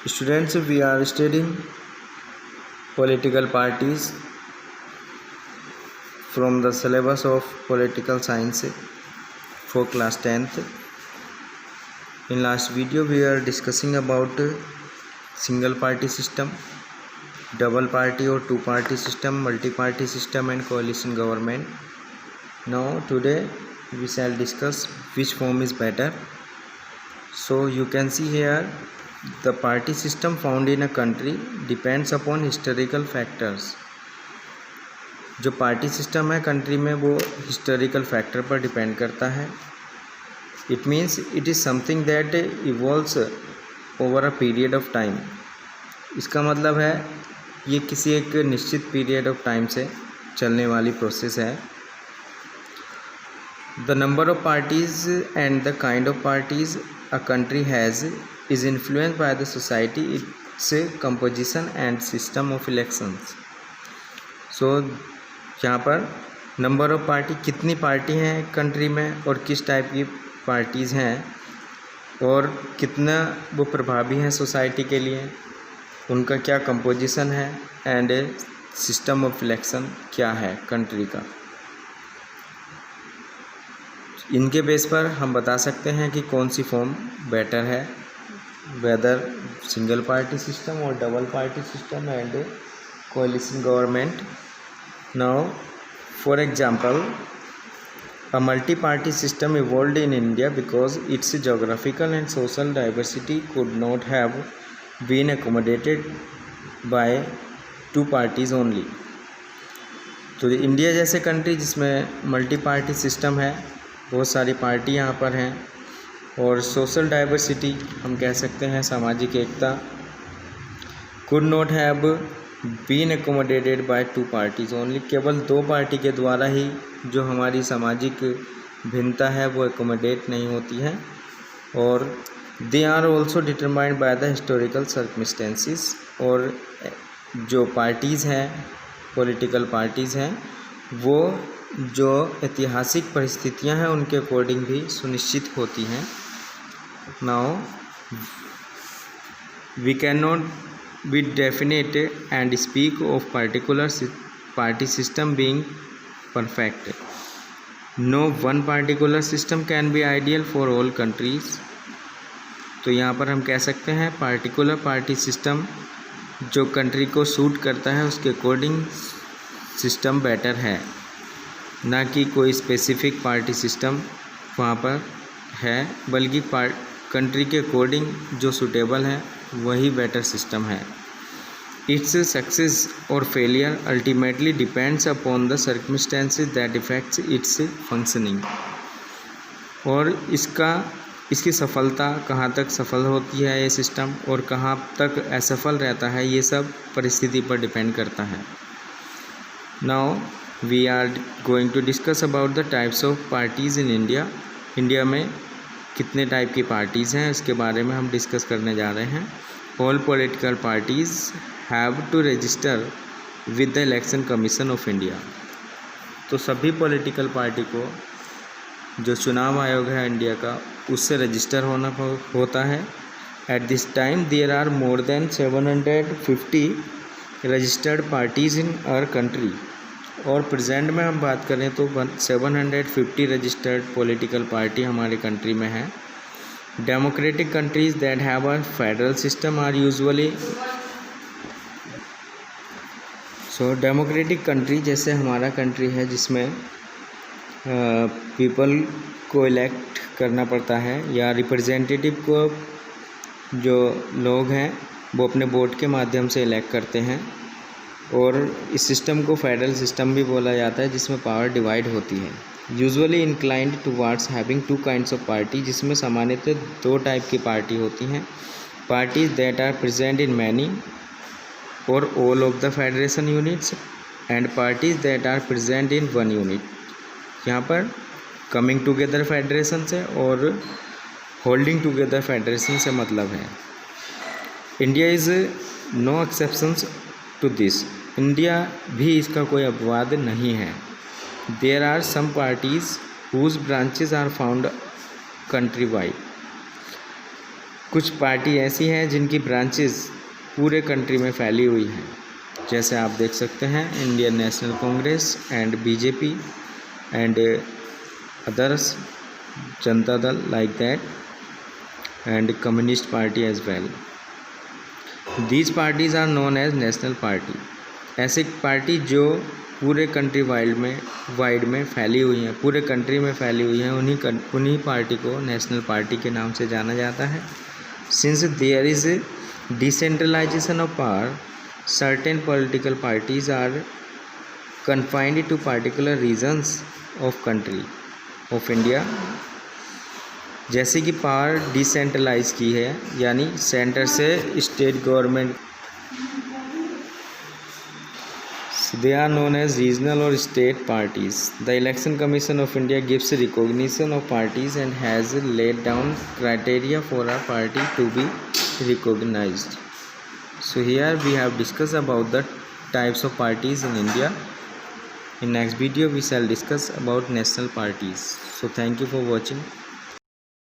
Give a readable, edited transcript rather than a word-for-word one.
Students, we are studying political parties from the syllabus of political science for class 10th. In last video we are discussing about single party system, double party or two party system, multi party system and coalition government. Now today we shall discuss which form is better. So you can see here the party system found in a country depends upon historical factors. जो party system है country में वो historical factor पर depend करता है. It means it is something that evolves over a period of time. इसका मतलब है ये किसी एक निश्चित पीरियड ऑफ टाइम से चलने वाली प्रोसेस है. The number of parties and the kind of parties a country has is influenced by the society, its composition and system of elections. So यहाँ पर नंबर ऑफ पार्टी, कितनी party हैं country में और किस टाइप की parties हैं और कितना वो प्रभावी हैं सोसाइटी के लिए, उनका क्या कंपोजिशन है एंड सिस्टम ऑफ इलेक्शन क्या है कंट्री का. इनके बेस पर हम बता सकते हैं कि कौन सी फॉर्म बेटर है, whether single party system or double party system and coalition government. Now for example, a multi-party system evolved in India because its geographical and social diversity could not have been accommodated by two parties only. तो India जैसे country जिसमें multi party system है, बहुत सारी party यहाँ पर हैं और सोशल डाइवर्सिटी हम कह सकते हैं, सामाजिक एकता, could not have been accommodated by two parties only, केवल दो पार्टी के द्वारा ही जो हमारी सामाजिक भिन्नता है वो एकोमोडेट नहीं होती है. और they are also determined by the historical circumstances, और जो पार्टीज़ हैं, पॉलिटिकल पार्टीज़ हैं, वो जो ऐतिहासिक परिस्थितियां हैं उनके अकॉर्डिंग भी सुनिश्चित होती हैं. Now we can not be definite and speak of particular party system being perfect. No one particular system can be ideal for all countries. तो यहाँ पर हम कह सकते हैं पार्टिकुलर पार्टी सिस्टम जो कंट्री को सूट करता है उसके अकॉर्डिंग सिस्टम बेटर है, ना कि कोई स्पेसिफिक पार्टी सिस्टम वहाँ पर है, बल्कि कंट्री के अकॉर्डिंग जो सूटेबल है वही बेटर सिस्टम है. इट्स सक्सेस और failure ultimately depends upon the circumstances that effects it's functioning. और इसकी सफलता कहाँ तक सफल होती है ये सिस्टम और कहाँ तक असफल रहता है, ये सब परिस्थिति पर डिपेंड करता है. Now we are going to discuss about the types of parties in India. India में कितने टाइप की पार्टीज़ हैं इसके बारे में हम डिस्कस करने जा रहे हैं. All political parties have to register with the Election Commission of India. तो सभी पॉलिटिकल पार्टी को जो चुनाव आयोग है इंडिया का उससे रजिस्टर होना होता है. At this time there are more than 750 registered parties in our country. और प्रेजेंट में हम बात करें तो 750 रजिस्टर्ड पॉलिटिकल पार्टी हमारे कंट्री में है. Democratic countries that have a federal system are usually, democratic country जैसे हमारा कंट्री है जिसमें पीपल को इलेक्ट करना पड़ता है या रिप्रेजेंटेटिव को जो लोग हैं वो अपने वोट के माध्यम से इलेक्ट करते हैं. और इस सिस्टम को फेडरल सिस्टम भी बोला जाता है जिसमें पावर डिवाइड होती है. Usually inclined towards having two kinds of party, जिसमें सामान्यतः दो टाइप की पार्टी होती हैं. Parties that are present in many or all of the federation units and parties that are present in one unit. यहाँ पर कमिंग टुगेदर फेडरेशन से और होल्डिंग टुगेदर फेडरेशन से मतलब है. India is no exceptions to this. India भी इसका कोई अपवाद नहीं है. There are some parties whose branches are found country wide. कुछ पार्टी ऐसी हैं जिनकी ब्रांचेस पूरे कंट्री में फैली हुई हैं, जैसे आप देख सकते हैं Indian National Congress and BJP and others, Janata Dal like that, and communist party as well. These parties are known as national party. ऐसे पार्टी जो पूरे कंट्री वाइड में फैली हुई हैं, पूरे कंट्री में फैली हुई हैं, उन्हीं पार्टी को नेशनल पार्टी के नाम से जाना जाता है. Since there is decentralization of power, certain political parties are confined to particular regions of country of India. जैसे कि पावर डिसेंट्रलाइज की है, यानी सेंटर से state government, they are known as regional or state parties. The Election Commission of India gives recognition of parties and has laid down criteria for a party to be recognized. So here we have discussed about the types of parties in India. In next video we shall discuss about national parties. So thank you for watching.